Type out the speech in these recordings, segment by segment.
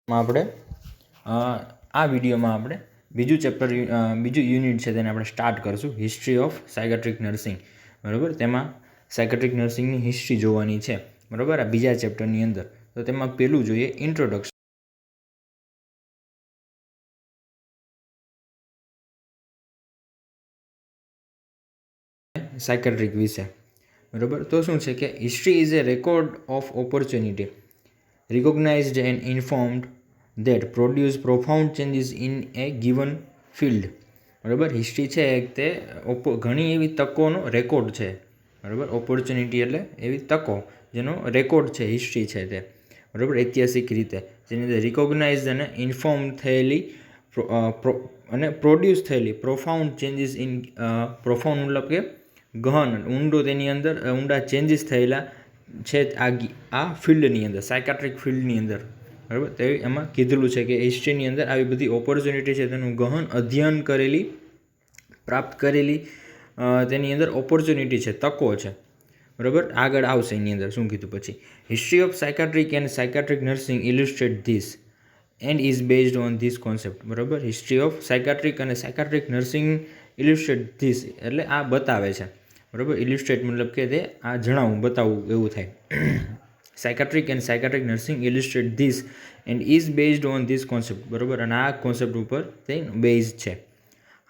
આપણે આ વિડીયોમાં આપણે બીજું ચેપ્ટર બીજું યુનિટ છે તેને આપણે સ્ટાર્ટ કરશું, હિસ્ટ્રી ઓફ સાયકેટ્રિક નર્સિંગ. બરાબર, તેમાં સાયકેટ્રિક નર્સિંગની હિસ્ટ્રી જોવાની છે. બરાબર, આ બીજા ચેપ્ટરની અંદર. તો તેમાં પહેલું જોઈએ ઇન્ટ્રોડક્શન સાયકેટ્રિક વિશે. બરાબર, તો શું છે કે history is A record of opportunity recognized and informed that produce profound changes in a given field. બરાબર, હિસ્ટ્રી છે તે ઘણી એવી તકોનો રેકોર્ડ છે. બરાબર, ઓપોર્ચ્યુનિટી એટલે એવી તકો જેનો રેકોર્ડ છે, હિસ્ટ્રી છે તે. બરાબર, ઐતિહાસિક રીતે જેની અંદર રિકોગ્નાઇઝ અને ઇન્ફોર્મ થયેલી અને પ્રોડ્યુસ થયેલી પ્રોફાઉન્ડ ચેન્જીસ ઇન પ્રોફાઉન્ડ મતલબ કે ગહન ઊંડો તેની અંદર ઊંડા ચેન્જીસ થયેલા છે આ ફિલ્ડની અંદર, સાયકાટ્રિક ફિલ્ડની અંદર. બરાબર, તે એમાં કીધેલું છે કે હિસ્ટ્રીની અંદર આવી બધી ઓપોર્ચ્યુનિટી છે તેનું ગહન અધ્યયન કરેલી, પ્રાપ્ત કરેલી તેની અંદર ઓપોર્ચ્યુનિટી છે, તકો છે. બરાબર, આગળ આવશે એની અંદર શું કીધું પછી. History of psychiatric and psychiatric nursing illustrate this and is based on this concept. બરાબર, હિસ્ટ્રી ઓફ સાયકાટ્રિક અને સાયકાટ્રિક નર્સિંગ ઇલિસ્ટ્રેટ ધીસ એટલે આ બતાવે છે. બરાબર, ઇલિસ્ટ્રેટ મતલબ કે તે આ જણાવવું, બતાવવું એવું થાય. Psychiatric and psychiatric nursing illustrate this and is based on this concept. બરાબર, અને આ કોન્સેપ્ટ ઉપર તે બેઝ છે.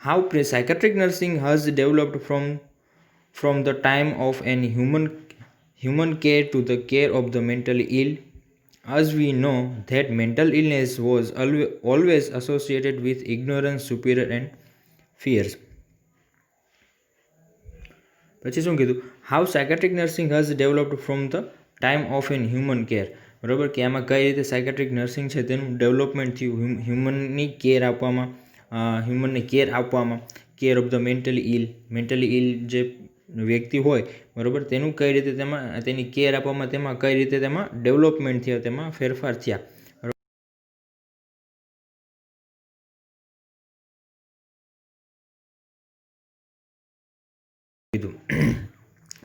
How psychiatric nursing has developed from the time of an human care to the care of the mentally ill. As we know that mental illness was always associated with ignorance, superior and fears. પછી શું કીધું, how psychiatric nursing has developed from the time of an human care. બરાબર, કે આમાં કઈ રીતે psychiatric nursing છે તેનું ડેવલપમેન્ટ થયું હ્યુમનની કેર આપવામાં, હ્યુમનને કેર આપવામાં, કેર ઓફ ધ મેન્ટલી ઇલ જે વ્યક્તિ હોય, બરાબર, તેનું કઈ રીતે તેમાં તેની કેર આપવામાં, તેમાં કઈ રીતે તેમાં ડેવલપમેન્ટ થયા, તેમાં ફેરફાર થયા.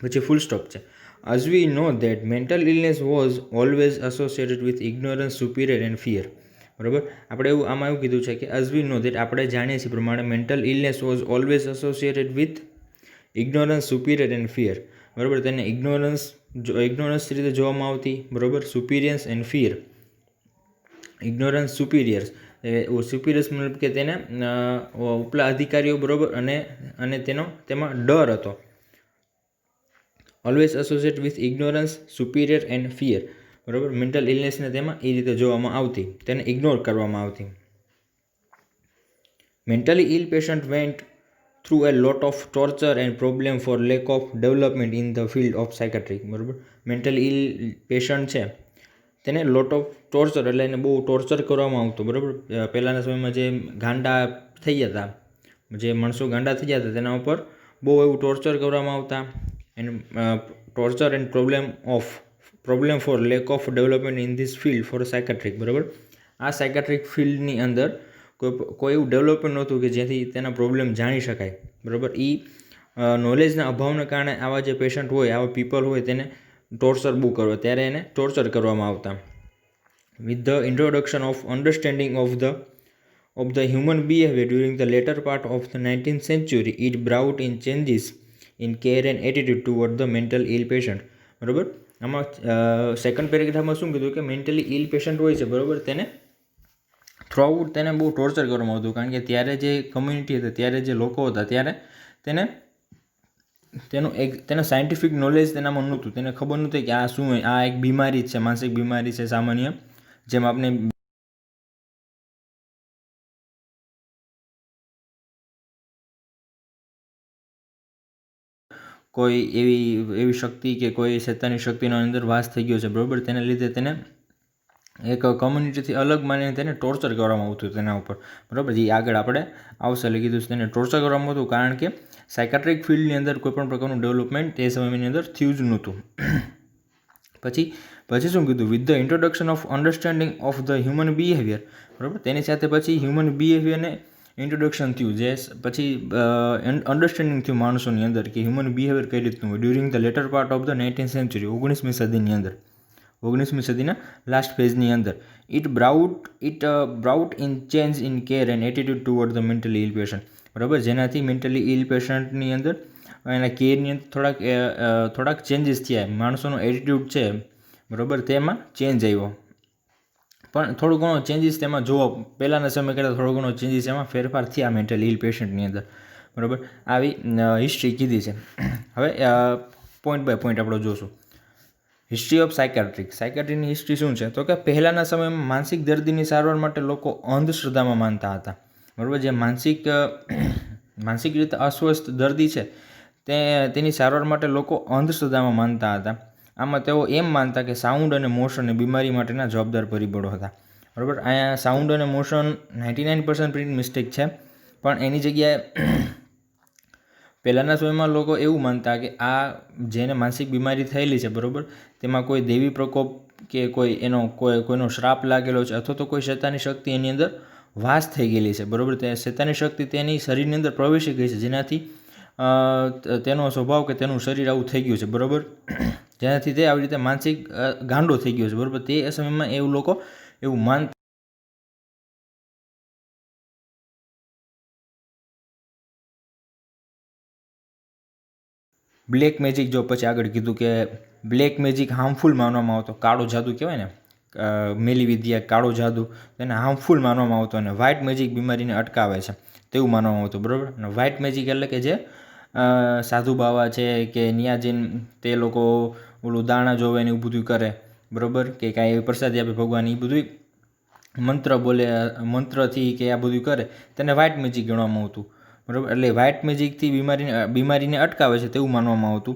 પછી ફૂલ સ્ટોપ છે. As we know that mental illness was always associated with ignorance, superior and fear. બરાબર, આપણે એવું આમાં એવું કીધું છે કે as we know that આપણે જાણીએ છીએ પ્રમાણે mental illness was always associated with ignorance, superior and fear. બરાબર, તેને ઇગ્નોરન્સ રીતે જોવામાં આવતી. બરાબર, સુપિરિયન્સ એન્ડ ફિયર. ઇગ્નોરન્સ, સુપિરિયર્સ મતલબ કે તેને ઉપલા અધિકારીઓ, બરાબર, અને તેમાં ડર હતો. Always associate with ignorance, superior and fear. બરાબર, મેન્ટલ ઇલનેસને તેમાં એ રીતે જોવામાં આવતી, તેને ઇગ્નોર કરવામાં આવતી. Mentally ill patient went through a lot of torture and problem for lack of development in the field of psychiatric. બરાબર, મેન્ટલી ઇલ પેશન્ટ છે તેને લોટ ઓફ ટોર્ચર એટલે એને બહુ ટોર્ચર કરવામાં આવતું. બરાબર, પહેલાંના સમયમાં જે ગાંડા થઈ ગયા હતા, જે માણસો ગાંડા થઈ ગયા હતા તેના ઉપર બહુ એવું ટોર્ચર કરવામાં આવતા. And torture and problem for lack of development in this field for psychiatric. બરાબર, આ સાયકેટ્રિક ફિલ્ડની અંદર કોઈ એવું ડેવલપમેન્ટ નહોતું કે જેથી તેના પ્રોબ્લેમ જાણી શકાય. બરાબર, એ નોલેજના અભાવને કારણે આવા જે પેશન્ટ હોય, આવા પીપલ હોય, તેને ટોર્ચર બહુ કરવા, ત્યારે એને ટોર્ચર કરવામાં આવતા. With the introduction of understanding of the human behaviour during the later part of the 19th century, it brought in changes in care and attitude toward the mental ill patient. બરાબર, આમાં second પેરેગ્રાફમાં શું કીધું કે mentally ill patient હોય છે, બરાબર, તેને throughout તેને બહુ ટોર્ચર કરવામાં આવતું. કારણ કે ત્યારે જે કમ્યુનિટી હતી, ત્યારે જે લોકો હતા, ત્યારે તેનું સાયન્ટિફિક નોલેજ તેનામાં નહોતું. તેને ખબર નહોતી કે આ શું હોય, આ એક બીમારી છે, માનસિક બીમારી છે સામાન્ય, જેમ આપણે કોઈ એવી શક્તિ કે કોઈ શૈતાની શક્તિનો અંદર વાસ થઈ ગયો છે. બરાબર, તેને લીધે તેને એક કમ્યુનિટીથી અલગ માનીને તેને ટોર્ચર કરવામાં આવતું તેના ઉપર. બરાબર, જે આગળ આપણે આવશે એટલે કીધું તેને ટોર્ચર કરવામાં આવતું, કારણ કે સાયકાટ્રિક ફિલ્ડની અંદર કોઈપણ પ્રકારનું ડેવલપમેન્ટ તે સમયની અંદર થયું જ નહોતું. પછી શું કીધું, with the introduction of understanding of the human behaviour. બરાબર, તેની સાથે પછી હ્યુમન બિહેવિયરને ઇન્ટ્રોડક્શન થયું, જે પછી અન્ડરસ્ટેન્ડિંગ થયું માણસોની અંદર કે હ્યુમન બિહેવિયર કઈ રીતનું હોય during the later part of the 19th century, 19મી સદીની અંદર. 19મી સદીના લાસ્ટ ફેઝની અંદર. It brought in change in care and attitude toward the mentally ill patient. બરાબર, જેનાથી મેન્ટલી ઇલ પેશન્ટની અંદર એના કેરની અંદર થોડાક ચેન્જીસ થયા. માણસોનો એટીટ્યૂડ છે બરાબર તેમાં ચેન્જ આવ્યો, પણ થોડો ઘણો ચેન્જીસ તેમાં જોવો પહેલાંના સમય કરતાં થોડો ઘણો ચેન્જીસ એમાં ફેરફાર થયા મેન્ટલી ઇલ પેશન્ટની અંદર. બરાબર, આવી હિસ્ટ્રી કીધી છે. હવે પોઈન્ટ બાય પોઈન્ટ આપણે જોશું. હિસ્ટ્રી ઓફ સાયકાટ્રીની હિસ્ટ્રી શું છે? તો કે પહેલાંના સમયમાં માનસિક દર્દીની સારવાર માટે લોકો અંધશ્રદ્ધામાં માનતા હતા. બરાબર, જે માનસિક રીતે અસ્વસ્થ દર્દી છે તેની સારવાર માટે લોકો અંધશ્રદ્ધામાં માનતા હતા. આમાં તેઓ એમ માનતા કે સાઉન્ડ અને મોશન એ બીમારી માટેના જવાબદાર પરિબળો હતા. બરાબર, અહીંયા સાઉન્ડ અને મોશન 99% પ્રિન્ટ મિસ્ટેક છે, પણ એની જગ્યાએ પહેલાંના સમયમાં લોકો એવું માનતા કે આ જેને માનસિક બીમારી થયેલી છે બરાબર, તેમાં કોઈ દેવી પ્રકોપ કે કોઈનો શ્રાપ લાગેલો છે, અથવા તો કોઈ શૈતાની શક્તિ એની અંદર વાસ થઈ ગયેલી છે. બરાબર, તે શૈતાની શક્તિ તેની શરીરની અંદર પ્રવેશી ગઈ છે, જેનાથી તેનો સ્વભાવ કે તેનું શરીર આવું થઈ ગયું છે. બરાબર, જેનાથી તે આવી રીતે માનસિક ગાંડો થઈ ગયો છે. બરાબર, તે સમયમાં એવું લોકો એવું માનતા. બ્લેક મેજિક, જો પછી આગળ કીધું કે બ્લેક મેજિક હાર્મફુલ માનવામાં આવતો, કાળો જાદુ કહેવાય ને, મેલી વિદ્યા, કાળો જાદુ, તેને હાર્મફુલ માનવામાં આવતો, અને વ્હાઇટ મેજિક બીમારીને અટકાવે છે તેવું માનવામાં આવતું. બરાબર, અને વ્હાઇટ મેજિક એટલે કે જે સાધુ બાવા છે કે નિયાજીન તે લોકો ઓલું દાણા જોવે ને એવું બધું કરે. બરાબર, કે કાંઈ પ્રસાદી આપે ભગવાન, એ બધું મંત્ર બોલે, મંત્રથી કે આ બધું કરે, તેને વ્હાઇટ મેજિક ગણવામાં આવતું. બરાબર, એટલે વ્હાઇટ મેજિકથી બીમારીને અટકાવે છે તેવું માનવામાં આવતું.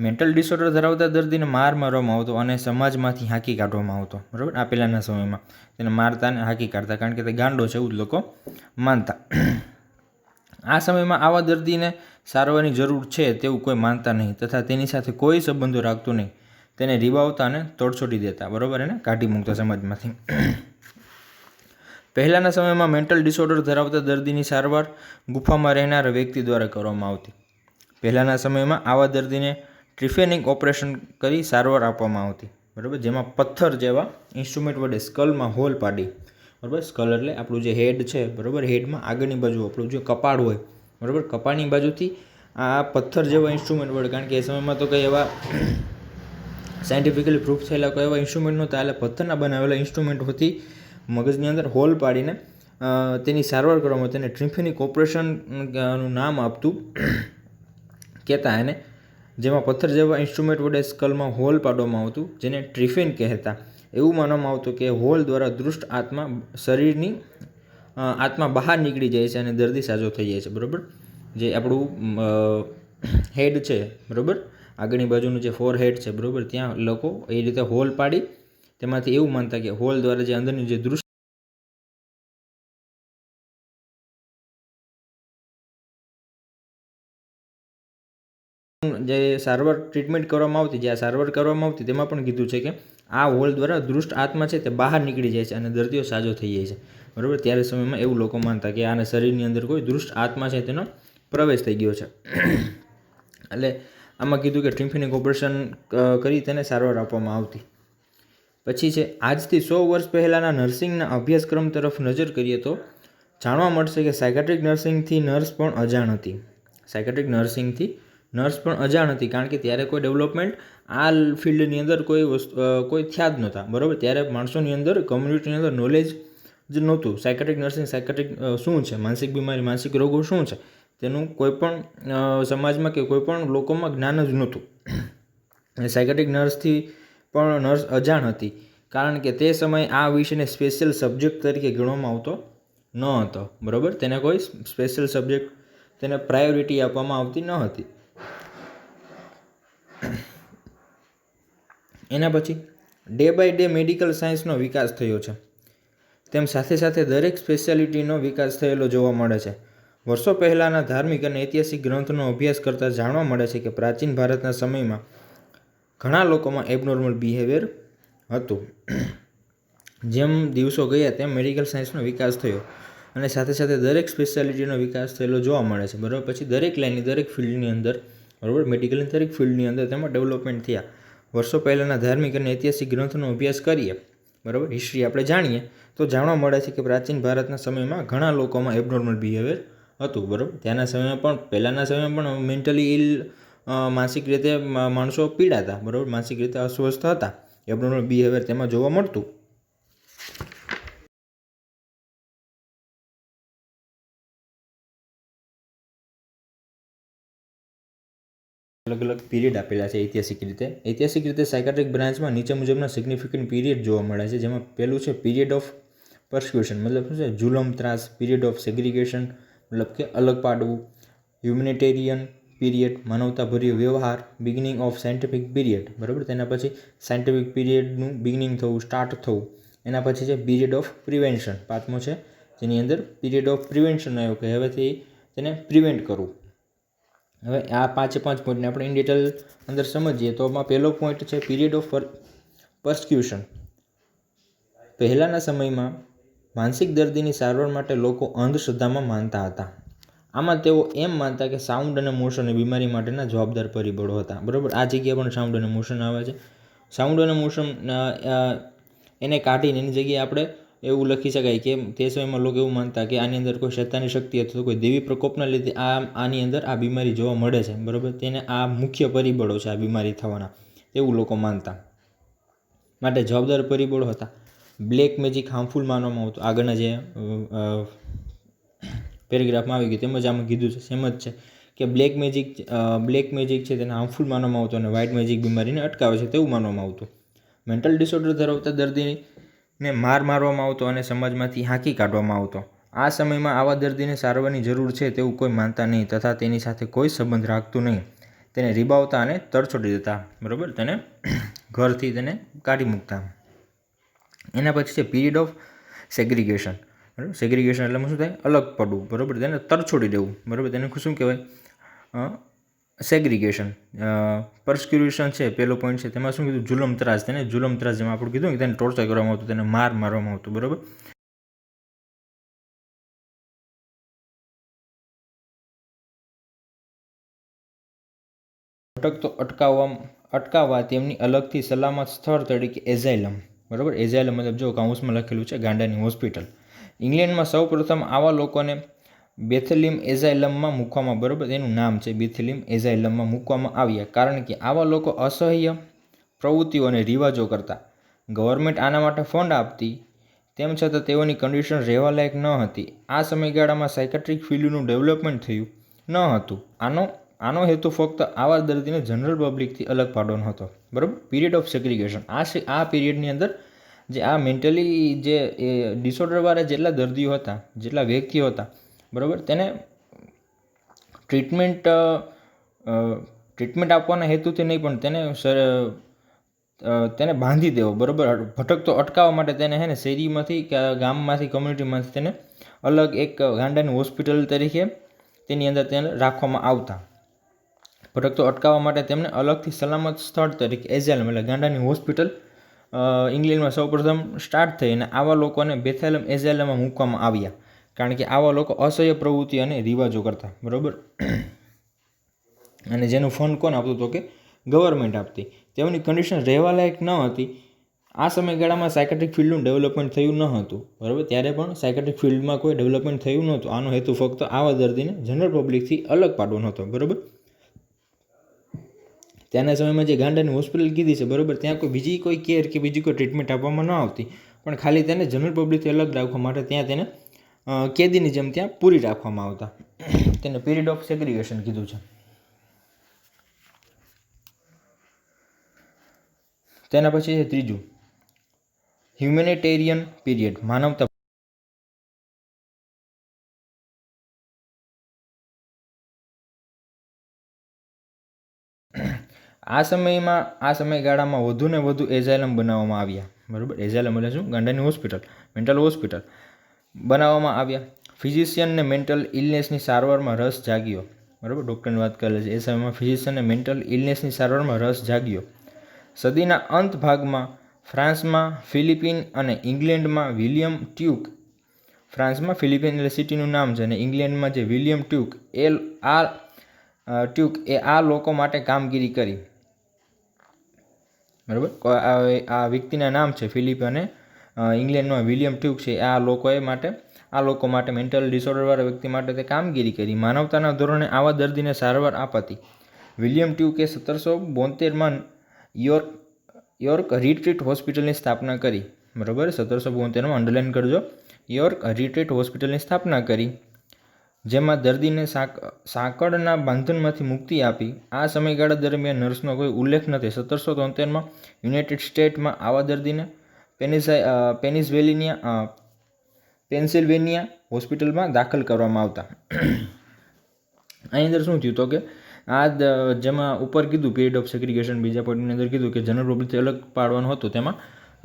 મેન્ટલ ડિસઓર્ડર ધરાવતા દર્દીને માર મારવામાં આવતો અને સમાજમાંથી હાંકી કાઢવામાં આવતો. બરાબર, આ પહેલાંના સમયમાં તેને મારતા અને હાંકી કાઢતા, કારણ કે તે ગાંડો છે એવું જ લોકો માનતા. આ સમયમાં આવા દર્દીને સારવારની જરૂર છે તેવું કોઈ માનતા નહીં, તથા તેની સાથે કોઈ સંબંધો રાખતું નહીં. તેને રીબાવતા અને તોડછોડી દેતા. બરાબર, એને કાઢી મૂકતા સમાજમાંથી. પહેલાંના સમયમાં મેન્ટલ ડિસઓર્ડર ધરાવતા દર્દીની સારવાર ગુફામાં રહેનારા વ્યક્તિ દ્વારા કરવામાં આવતી. પહેલાંના સમયમાં આવા દર્દીને ટ્રિફેનિક ઓપરેશન કરી સારવાર આપવામાં આવતી. બરાબર, જેમાં પથ્થર જેવા ઇન્સ્ટ્રુમેન્ટ વડે સ્કલમાં હોલ પાડી. બરાબર, સ્કલ એટલે આપણું જે હેડ છે, બરાબર, હેડમાં આગળની બાજુ આપણું જે કપાળ હોય, બરાબર, કપાળની બાજુથી આ પથ્થર જેવા ઇન્સ્ટ્રુમેન્ટ વડે, કારણ કે એ સમયમાં તો કંઈ એવા સાયન્ટિફિકલી પ્રૂફ થયેલા કોઈ એવા ઇન્સ્ટ્રુમેન્ટ નહોતા, એટલે પથ્થરના બનાવેલા ઇન્સ્ટ્રુમેન્ટથી મગજની અંદર હોલ પાડીને તેની સારવાર કરવામાં, તેને ટ્રિફેનિક ઓપરેશનનું નામ આપતું કહેતા એને, જેમાં પથ્થર જેવા ઇન્સ્ટ્રુમેન્ટ વડે સ્કલમાં હોલ પાડવામાં આવતું, જેને ટ્રિફેન કહેતા. એવું માનવામાં આવતું કે હોલ દ્વારા દુષ્ટ આત્મા શરીરની આત્મા બહાર નીકળી જાય છે અને દર્દી સાજો થઈ જાય છે. બરાબર, જે આપણું હેડ છે, બરાબર, આગળની બાજુનું જે ફોર હેડ છે, બરાબર, ત્યાં લોકો એ રીતે હોલ પાડી તેમાંથી એવું માનતા કે હોલ દ્વારા જે અંદરની જે દૃષ્ટિ જે સારવાર ટ્રીટમેન્ટ કરવામાં આવતી, જે સારવાર કરવામાં આવતી તેમાં પણ કીધું છે કે આ હોલ દ્વારા દુષ્ટ આત્મા છે તે બહાર નીકળી જાય છે અને દર્દીઓ સાજો થઈ જાય છે. બરાબર, ત્યારે સમયમાં એવું લોકો માનતા કે આના શરીરની અંદર કોઈ દુષ્ટ આત્મા છે તેનો પ્રવેશ થઈ ગયો છે. એટલે આમાં કીધું કે ટ્રિફેનિક ઓપરેશન કરી તેને સારવાર આપવામાં આવતી. પછી છે આજથી 100 વર્ષ પહેલાંના નર્સિંગના અભ્યાસક્રમ તરફ નજર કરીએ તો જાણવા મળશે કે સાયકાટ્રિક નર્સિંગથી નર્સ પણ અજાણ હતી. સાયકાટ્રિક નર્સિંગથી નર્સ પણ અજાણ હતી, કારણ કે ત્યારે કોઈ ડેવલપમેન્ટ આ ફિલ્ડની અંદર કોઈ થયા જ નહોતા. બરાબર, ત્યારે માણસોની અંદર કમ્યુનિટીની અંદર નોલેજ જ નહોતું. સાયકાટ્રિક નર્સિંગ, સાયકાટ્રિક શું છે, માનસિક બીમારી, માનસિક રોગો શું છે, તેનું કોઈ પણ સમાજમાં કે કોઈ પણ લોકોમાં જ્ઞાન જ નહોતું. સાયકાટ્રિક નર્સથી પણ નર્સ અજાણ હતી, કારણ કે તે સમયે આ વિષયને સ્પેશિયલ સબ્જેક્ટ તરીકે ગણવામાં આવતો ન હતો. બરાબર, તેને કોઈ સ્પેશિયલ સબ્જેક્ટ, તેને પ્રાયોરિટી આપવામાં આવતી ન હતી. એના પછી ડે બાય ડે મેડિકલ સાયન્સનો વિકાસ થયો છે, તેમ સાથે સાથે દરેક સ્પેશિયાલિટીનો વિકાસ થયેલો જોવા મળે છે. વર્ષો પહેલાંના ધાર્મિક અને ઐતિહાસિક ગ્રંથોનો અભ્યાસ કરતાં જાણવા મળે છે કે પ્રાચીન ભારતના સમયમાં ઘણા લોકોમાં એબનોર્મલ બિહેવિયર હતું. જેમ દિવસો ગયા તેમ મેડિકલ સાયન્સનો વિકાસ થયો અને સાથે સાથે દરેક સ્પેશિયાલિટીનો વિકાસ થયેલો જોવા મળે છે. બરાબર, પછી દરેક લાઇનની, દરેક ફિલ્ડની અંદર, બરાબર, મેડિકલની દરેક ફિલ્ડની અંદર તેમાં ડેવલપમેન્ટ થયા. વર્ષો પહેલાંના ધાર્મિક અને ઐતિહાસિક ગ્રંથોનો અભ્યાસ કરીએ, બરાબર, હિસ્ટ્રી આપણે જાણીએ તો જાણવા મળે છે કે પ્રાચીન ભારતના સમયમાં ઘણા લોકોમાં એબનોર્મલ બિહેવિયર હતું, બરાબર. ત્યાંના સમયમાં પણ, પહેલાંના સમયમાં પણ મેન્ટલી ઇલ, માનસિક રીતે માણસો પીડાતા, બરાબર, માનસિક રીતે અસ્વસ્થ હતા. એબનોર્મલ બિહેવિયર તેમાં જોવા મળતું. અલગ અલગ પીરિયડ આપેલા છે ઐતિહાસિક રીતે. ઐતિહાસિક રીતે સાયકાટ્રિક બ્રાન્ચમાં નીચે મુજબના સિગ્નિફિકન્ટ પીરિયડ જોવા મળે છે, જેમાં પહેલું છે પીરિયડ ઓફ પરસ્ક્યુશન, મતલબ શું છે, જુલમ ત્રાસ. પીરિયડ ઓફ સેગ્રિગેશન, મતલબ કે અલગ પાડવું. હ્યુમેનિટેરિયન પીરિયડ, માનવતાભર્યો વ્યવહાર. બિગિનિંગ ઓફ સાયન્ટિફિક પીરિયડ, બરાબર, તેના પછી સાયન્ટિફિક પીરિયડનું બિગિનિંગ થવું, સ્ટાર્ટ થવું. એના પછી છે પીરિયડ ઓફ પ્રિવેન્શન, પાંચમો છે, જેની અંદર પીરિયડ ઓફ પ્રિવેન્શન આવ્યો કે હવેથી તેને પ્રિવેન્ટ કરવું. હવે આ પાંચે પાંચ પોઈન્ટને આપણે ઇન ડિટેલ અંદર સમજીએ તો આમાં પહેલો પોઈન્ટ છે પીરિયડ ઓફ પરસ્ક્યુશન. પહેલાંના સમયમાં માનસિક દર્દીની સારવાર માટે લોકો અંધશ્રદ્ધામાં માનતા હતા. આમાં તેઓ એમ માનતા કે સાઉન્ડ અને મોશનની બીમારી માટેના જવાબદાર પરિબળો હતા, બરાબર. આ જગ્યાએ પણ સાઉન્ડ અને મોશન આવે છે. સાઉન્ડ અને મોશન એને કાઢીને એની જગ્યાએ આપણે એવું લખી શકાય કે તે સમયમાં લોકો એવું માનતા કે આની અંદર કોઈ શૈતાની શક્તિ અથવા કોઈ દેવી પ્રકોપના લીધે આની અંદર આ બીમારી જોવા મળે છે, બરાબર. તેને આ મુખ્ય પરિબળો છે આ બીમારી થવાના, એવું લોકો માનતા. માટે જવાબદાર પરિબળો હતા. બ્લેક મેજિક હાર્મફુલ માનવામાં આવતું. આગળના જે પેરેગ્રાફમાં આવી ગયું તેમજ આમાં કીધું છે, સેમ જ છે કે બ્લેક મેજિક છે તેને હાર્મફુલ માનવામાં આવતું અને વ્હાઇટ મેજિક બીમારીને અટકાવે છે તેવું માનવામાં આવતું. મેન્ટલ ડિસઓર્ડર ધરાવતા દર્દીને મારવામાં આવતો અને સમાજમાંથી હાંકી કાઢવામાં આવતો. આ સમયમાં આવા દર્દીને સારવારની જરૂર છે તેવું કોઈ માનતા નહીં તથા તેની સાથે કોઈ સંબંધ રાખતું નહીં. તેને રીબાવતા અને તરછોડી દેતા, બરાબર, તેને ઘરથી તેને કાઢી મૂકતા. એના પછી છે પીરિયડ ઓફ સેગ્રિગેશન, બરાબર. સેગ્રિગેશન એટલે શું થાય, અલગ પડવું, બરાબર, તેને તરછોડી દેવું, બરાબર. તેને શું કહેવાય, સેગ્રિગેશન. પરસ્ક્યુશન છે પહેલો પોઈન્ટ છે, તેમાં શું કીધું, જુલમ ત્રાસ. તેને જુલમ ત્રાસ, જેમાં આપણે કીધું કે તેને ટોર્ચર કરવામાં આવતું, તેને મારવામાં આવતું, બરાબર. ભટકતો અટકાવવા તેમની અલગથી સલામત સ્થળ તરીકે એઝાઇલમ, બરાબર. એઝાઇલમ મતલબ જો કાઉન્સમાં લખેલું છે ગાંડાની હોસ્પિટલ. ઇંગ્લેન્ડમાં સૌ પ્રથમ આવા લોકોને બેથેલિમ એઝાઇલમમાં મૂકવામાં, બરાબર, એનું નામ છે બેથેલિમ એઝાઇલમમાં મૂકવામાં આવ્યા, કારણ કે આવા લોકો અસહ્ય પ્રવૃત્તિઓ અને રિવાજો કરતા. ગવર્મેન્ટ આના માટે ફંડ આપતી, તેમ છતાં તેઓની કન્ડિશન રહેવાલાયક ન હતી. આ સમયગાળામાં સાયકાટ્રિક ફિલ્ડનું ડેવલપમેન્ટ થયું ન હતું. આનો હેતુ ફક્ત આવા દર્દીને જનરલ પબ્લિકથી અલગ પાડવાનો હતો, બરાબર. પીરિયડ ઓફ સેગ્રિગેશન, આ પીરિયડની અંદર જે આ મેન્ટલી જે ડિસઓર્ડરવાળા જેટલા દર્દીઓ હતા, જેટલા વ્યક્તિઓ હતા, બરાબર, તેને ટ્રીટમેન્ટ આપવાના હેતુથી નહીં પણ તેને બાંધી દેવો, બરાબર. ભટકતો અટકાવવા માટે તેને હે ને શેરીમાંથી કે ગામમાંથી, કમ્યુનિટીમાંથી તેને અલગ એક ગાંડાની હોસ્પિટલ તરીકે તેની અંદર તેને રાખવામાં આવતા. ભટકતો અટકાવવા માટે તેમને અલગથી સલામત સ્થળ તરીકે એઝાઇલમ એટલે ગાંડાની હોસ્પિટલ ઇંગ્લેન્ડમાં સૌપ્રથમ સ્ટાર્ટ થઈ અને આવા લોકોને બેથેલમ એઝાઇલમમાં મૂકવામાં આવ્યા, કારણ કે આવા લોકો અસહ્ય પ્રવૃત્તિ અને રિવાજો કરતા, બરાબર. અને જેનું ફંડ કોણ આપતું હતું કે ગવર્મેન્ટ આપતી. તેઓની કન્ડિશન રહેવાલાયક ન હતી. આ સમયગાળામાં સાયકાટ્રિક ફિલ્ડનું ડેવલપમેન્ટ થયું ન હતું, બરાબર. ત્યારે પણ સાયકાટ્રિક ફિલ્ડમાં કોઈ ડેવલપમેન્ટ થયું નહોતું. આનો હેતુ ફક્ત આવા દર્દીને જનરલ પબ્લિકથી અલગ પાડવાનો હતો, બરાબર. ત્યાંના સમયમાં જે ગાંડાની હોસ્પિટલ કીધી છે, બરાબર, ત્યાં કોઈ બીજી કોઈ કેર કે બીજી કોઈ ટ્રીટમેન્ટ આપવામાં ન આવતી, પણ ખાલી તેને જનરલ પબ્લિકથી અલગ રાખવા માટે ત્યાં તેને કેદીની જેમ ત્યાં પૂરી રાખવામાં આવતા. તેને પીરિયડ ઓફ સેગ્રિગેશન કીધું છે. તેના પછી છે ત્રીજું હ્યુમેનિટેરિયન પીરિયડ, માનવતા. આ સમયગાળામાં વધુને વધુ એઝાઇલમ બનાવવામાં આવ્યા, બરાબર. એઝાઇલમ એટલે શું, ગાંડાની હોસ્પિટલ, મેન્ટલ હોસ્પિટલ બનાવવામાં આવ્યા. ફિઝિશિયનને મેન્ટલ ઇલનેસની સારવારમાં રસ જાગ્યો, બરાબર. ડૉક્ટરની વાત કરે છે. એ સમયમાં ફિઝિશિયનને મેન્ટલ ઇલનેસની સારવારમાં રસ જાગ્યો. સદીના અંત ભાગમાં ફ્રાન્સમાં, ફિલિપિન અને ઇંગ્લેન્ડમાં વિલિયમ ટ્યુક, ફ્રાન્સમાં ફિલિપિન એટલે સિટીનું નામ છે, અને ઇંગ્લેન્ડમાં જે વિલિયમ ટ્યુક એ આ લોકો માટે કામગીરી કરી. બરાબર. આ વ્યક્તિના નામ છે ફિલિપ અને ઇંગ્લેન્ડમાં વિલિયમ ટ્યુક છે. આ લોકો માટે મેન્ટલ ડિસઓર્ડરવાળા વ્યક્તિ માટે તે કામગીરી કરી. માનવતાના ધોરણે આવા દર્દીને સારવાર અપાતી. વિલિયમ ટ્યુકે 1772માં યોર્ક રિટ્રીટ હોસ્પિટલની સ્થાપના કરી. બરાબર, 1772માં અંડરલાઇન કરજો. યોર્ક રિટ્રીટ હોસ્પિટલની સ્થાપના કરી, જેમાં દર્દીને સાંકળના બંધનમાંથી મુક્તિ આપી. આ સમયગાળા દરમિયાન નર્સનો કોઈ ઉલ્લેખ નથી. 1773માં યુનાઇટેડ સ્ટેટ્સમાં આવા દર્દીને પેન્સિલ્વેનિયા હોસ્પિટલમાં દાખલ કરવામાં આવતા. આની અંદર શું થયું તો કે જેમાં ઉપર કીધું પીરિયડ ઓફ સેગ્રીગેશન, બીજા પોઈન્ટની અંદર કીધું કે જનરલ પબ્લિકથી અલગ પાડવાનું હતું. તેમાં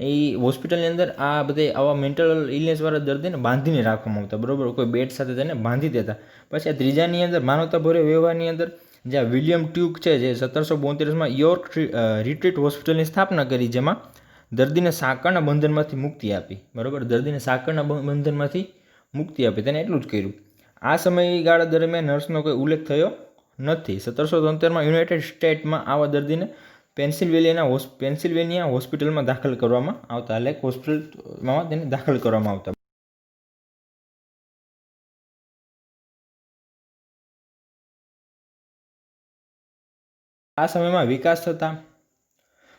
એ હોસ્પિટલની અંદર આ બધે આવા મેન્ટલ ઇલનેસવાળા દર્દીને બાંધીને રાખવામાં આવતા. બરાબર, કોઈ બેડ સાથે તેને બાંધી દેતા. પછી આ ત્રીજાની અંદર માનવતાભર્યા વ્યવહારની અંદર જ્યાં વિલિયમ ટ્યુક છે, જે 1772માં યોર્ક રિટ્રીટ હોસ્પિટલની સ્થાપના કરી, જેમાં દર્દીને સાંકળના બંધનમાંથી મુક્તિ આપી. બરાબર, દર્દીને સાંકળના બંધનમાંથી મુક્તિ આપી, તેને એટલું જ કર્યું. આ સમયગાળા દરમિયાન નર્સનો કોઈ ઉલ્લેખ થયો નથી. 1773માં યુનાઇટેડ સ્ટેટ્સમાં આવા દર્દીને પેન્સિલ્વેનિયા હોસ્પિટલમાં દાખલ કરવામાં આવતા. હોસ્પિટલમાં તેને દાખલ કરવામાં આવતા. આ સમયમાં વિકાસ થતાં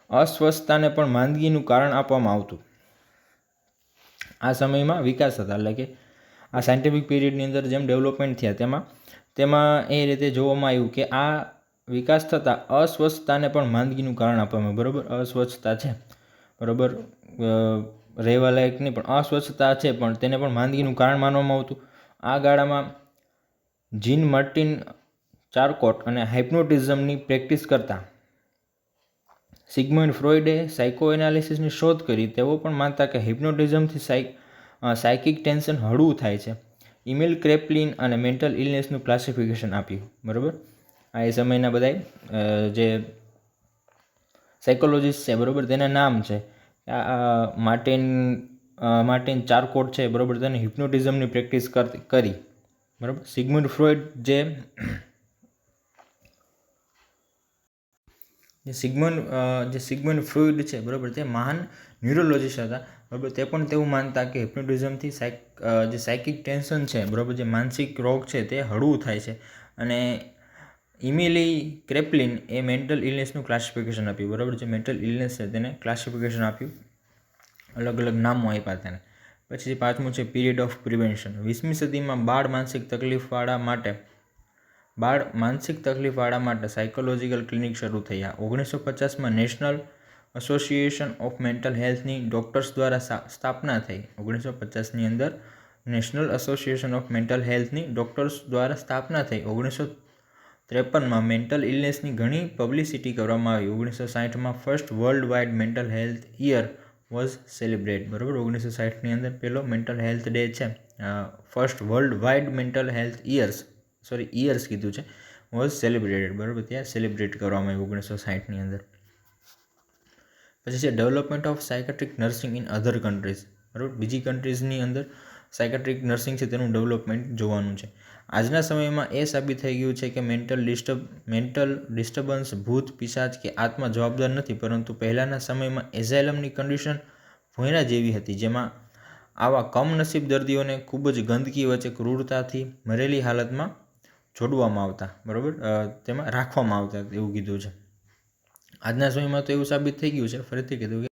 અસ્વસ્થતાને પણ માંદગીનું કારણ આપવામાં આવતું. આ સમયમાં વિકાસ થતા એટલે કે આ સાયન્ટિફિક પીરિયડની અંદર જેમ ડેવલપમેન્ટ થયા તેમાં એ રીતે જોવામાં આવ્યું કે આ વિકાસ થતાં અસ્વસ્થતાને પણ માંદગીનું કારણ આપવામાં. બરાબર, અસ્વસ્થતા છે, બરાબર, રહેવા લાયક નહીં, પણ અસ્વસ્થતા છે પણ તેને પણ માંદગીનું કારણ માનવામાં આવતું. આ ગાળામાં જીન માર્ટિન ચાર્કોટ અને હાઇપ્નોટિઝમની પ્રેક્ટિસ કરતા સિગ્મન્ડ ફ્રોઇડે સાયકોએનાલિસિસની શોધ કરી. તેઓ પણ માનતા કે હિપ્નોટિઝમથી સાયકિક ટેન્શન હળવું થાય છે. ઇમેલ ક્રેપલિન અને મેન્ટલ ઇલનેસનું ક્લાસિફિકેશન આપ્યું. બરાબર, આ એ સમયના બધા જે સાયકોલોજીસ્ટ છે, બરાબર, તેના નામ છે માર્ટિન ચાર્કોટ છે, બરાબર, તેને હિપ્નોટિઝમની પ્રેક્ટિસ કરી. બરાબર, સિગ્મન્ડ ફ્રોઇડ જે સિગ્મન્ડ ફ્રોઇડ છે, બરાબર, તે મહાન ન્યુરોલોજીસ્ટ હતા. બરાબર, તે પણ તેવું માનતા કે હિપ્નોટિઝમથી જે સાયકિક ટેન્શન છે, બરાબર, જે માનસિક રોગ છે તે હળવું થાય છે. અને ઇમિલી ક્રેપલિન એ મેન્ટલ ઇલનેસનું ક્લાસિફિકેશન આપ્યું. બરાબર, જે મેન્ટલ ઇલનેસ છે તેને ક્લાસિફિકેશન આપ્યું, અલગ અલગ નામો આપ્યા તેને. પછી 5મું છે પીરિયડ ઓફ પ્રિવેન્શન. 20મી સદીમાં બાળ માનસિક તકલીફવાળા માટે સાયકોલોજીકલ ક્લિનિક શરૂ થયા. 1950માં નેશનલ એસોસિએશન ઓફ મેન્ટલ હેલ્થની ડૉક્ટર્સ દ્વારા સ્થાપના થઈ. 1950ની અંદર નેશનલ એસોસિએશન ઓફ મેન્ટલ હેલ્થની ડૉક્ટર્સ દ્વારા સ્થાપના થઈ. 1953માં મેન્ટલ ઇલનેસની ઘણી પબ્લિસિટી કરવામાં આવી. 1960માં first world wide mental health year was celebrate. બરાબર, 1960ની અંદર પહેલો મેન્ટલ હેલ્થ ડે છે, first world wide mental health years કીધું છે, વોઝ સેલિબ્રેટેડ. બરાબર, ત્યાં સેલિબ્રેટ કરવામાં આવ્યું 1960ની અંદર. પછી છે development of psychiatric nursing in other countries. બરાબર, બીજી કન્ટ્રીઝની અંદર સાયકેટ્રિક નર્સિંગ છે તેનું ડેવલપમેન્ટ જોવાનું છે. આજના સમયમાં એ સાબિત થઈ ગયું છે કે મેન્ટલ ડિસ્ટર્બન્સ ભૂત, પિશાચ કે આત્મા જવાબદાર નથી, પરંતુ પહેલાંના સમયમાં એઝાઇલમની કન્ડિશન ભોંયરા જેવી હતી, જેમાં આવા કમનસીબ દર્દીઓને ખૂબ જ ગંદકી વચ્ચે ક્રૂરતાથી મરેલી હાલતમાં જોડવામાં આવતા. બરાબર, તેમાં રાખવામાં આવતા એવું કીધું છે. આજના સમયમાં તો એવું સાબિત થઈ ગયું છે, ફરીથી કીધું કે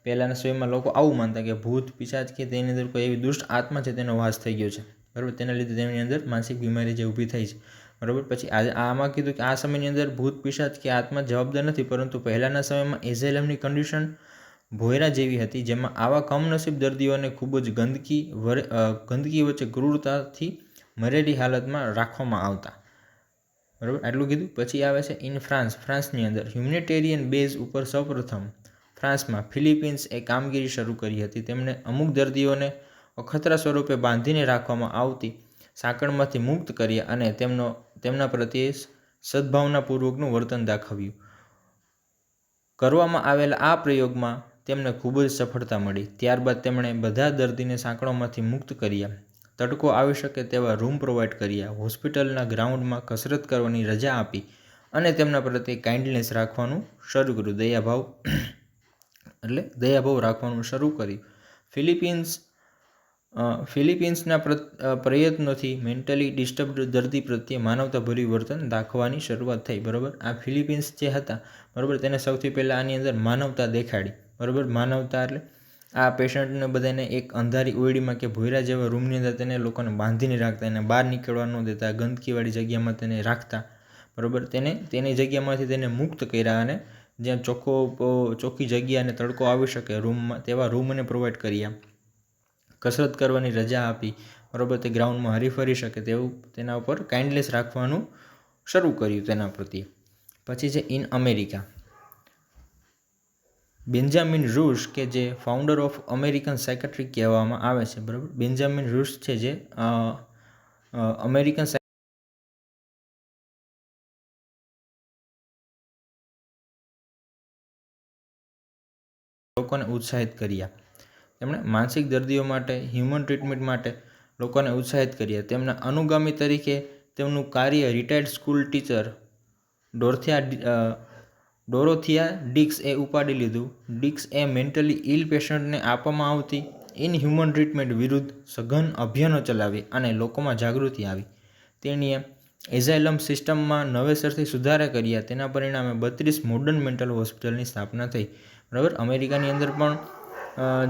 પહેલાંના સમયમાં લોકો આવું માનતા કે ભૂત, પિશાચ કે તેની અંદર કોઈ એવી દુષ્ટ આત્મા છે તેનો વાસ થઈ ગયો છે. બરાબર, તેના લીધે તેની અંદર માનસિક બીમારી જે ઊભી થઈ છે. બરાબર, પછી આમાં કીધું કે આ સમયની અંદર ભૂત, પિશાચ કે આત્મા જવાબદાર નથી, પરંતુ પહેલાંના સમયમાં એઝાઇલમની કન્ડિશન ભોંયરા જેવી હતી, જેમાં આવા કમનસીબ દર્દીઓને ખૂબ જ ગંદકી વચ્ચે ક્રૂરતાથી મરેલી હાલતમાં રાખવામાં આવતા. બરાબર, આટલું કીધું. પછી આવે છે ઇન ફ્રાન્સની અંદર હ્યુમેનિટેરિયન બેઝ ઉપર સૌપ્રથમ ફ્રાન્સમાં ફિલિપિન્સ એ કામગીરી શરૂ કરી હતી. તેમણે અમુક દર્દીઓને અખતરા સ્વરૂપે બાંધીને રાખવામાં આવતી સાંકળમાંથી મુક્ત કર્યા અને તેમના પ્રત્યે સદ્ભાવનાપૂર્વકનું વર્તન દાખવ્યું. કરવામાં આવેલા આ પ્રયોગમાં તેમને ખૂબ જ સફળતા મળી. ત્યારબાદ તેમણે બધા દર્દીને સાંકળોમાંથી મુક્ત કર્યા. તડકો આવી શકે તેવા રૂમ પ્રોવાઈડ કર્યા, હોસ્પિટલના ગ્રાઉન્ડમાં કસરત કરવાની રજા આપી અને તેમના પ્રત્યે કાઇન્ડનેસ રાખવાનું શરૂ કર્યું, દયાભાવ રાખવાનું શરૂ કર્યું. ફિલિપિન્સના પ્રયત્નોથી મેન્ટલી ડિસ્ટર્બ્ડ દર્દી પ્રત્યે માનવતાભર્યું વર્તન દાખવવાની શરૂઆત થઈ. બરાબર, આ ફિલિપિન્સ જે હતા, બરાબર, તેને સૌથી પહેલાં આની અંદર માનવતા દેખાડી. બરાબર, માનવતા એટલે આ પેશન્ટને બધાને એક અંધારી ઓયડીમાં કે ભોયરા જેવા રૂમની અંદર તેને લોકોને બાંધીને રાખતા, એને બહાર નીકળવા ન દેતા, ગંદકીવાળી જગ્યામાં તેને રાખતા. બરાબર, તેની જગ્યામાંથી તેને મુક્ત કર્યા અને જ્યાં ચોખ્ખી જગ્યા અને તડકો આવી શકે રૂમમાં તેવા રૂમને પ્રોવાઈડ કર્યા, કસરત કરવાની રજા આપી. બરાબર, તે ગ્રાઉન્ડમાં હરીફરી શકે તેવું તેના ઉપર કાઇન્ડનેસ રાખવાનું શરૂ કર્યું તેના પ્રત્યે. પછી છે ઇન અમેરિકા, બેન્જામિન રૂસ કે જે ફાઉન્ડર ઓફ અમેરિકન સાયકેટ્રી કહેવામાં આવે છે. બરાબર, બેન્જામિન રૂસ છે જે અમેરિકન લોકોને ઉત્સાહિત કર્યા. તેમણે માનસિક દર્દીઓ માટે હ્યુમન ટ્રીટમેન્ટ માટે લોકોને ઉત્સાહિત કર્યા. તેમના અનુગામી તરીકે તેમનું કાર્ય રિટાયર્ડ સ્કૂલ ટીચર ડોરોથિયા ડિક્સએ ઉપાડી લીધું. ડિક્સએ મેન્ટલી ઇલ પેશન્ટને આપવામાં આવતી ઇનહ્યુમન ટ્રીટમેન્ટ વિરુદ્ધ સઘન અભિયાનો ચલાવી અને લોકોમાં જાગૃતિ આવી. તેણીએ એઝાઇલમ સિસ્ટમમાં નવેસરથી સુધારા કર્યા. તેના પરિણામે 32 મોડર્ન મેન્ટલ હોસ્પિટલની સ્થાપના થઈ. બરાબર, અમેરિકાની અંદર પણ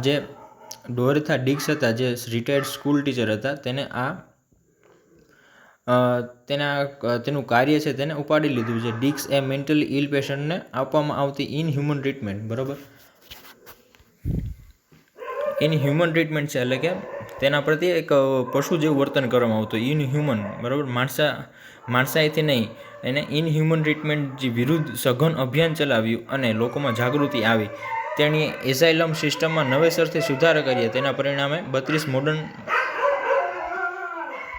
જે ડોરોથા ડિક્સ હતા, જે રિટાયર્ડ સ્કૂલ ટીચર હતા, તેનું કાર્ય છે તેને ઉપાડી લીધું છે. ડિક્સ એ મેન્ટલી ઇલ પેશન્ટને આપવામાં આવતી ઇનહ્યુમન ટ્રીટમેન્ટ. બરાબર, ઇનહ્યુમન ટ્રીટમેન્ટ છે એટલે કે તેના પ્રત્યે એક પશુ જેવું વર્તન કરવામાં આવતું, ઇનહ્યુમન. બરાબર, માણસાઈથી નહીં, એને ઇનહ્યુમન ટ્રીટમેન્ટ વિરુદ્ધ સઘન અભિયાન ચલાવ્યું અને લોકોમાં જાગૃતિ આવી. તેણીએ એઝાઇલમ સિસ્ટમમાં નવેસરથી સુધારા કર્યા. તેના પરિણામે 32 મોડર્ન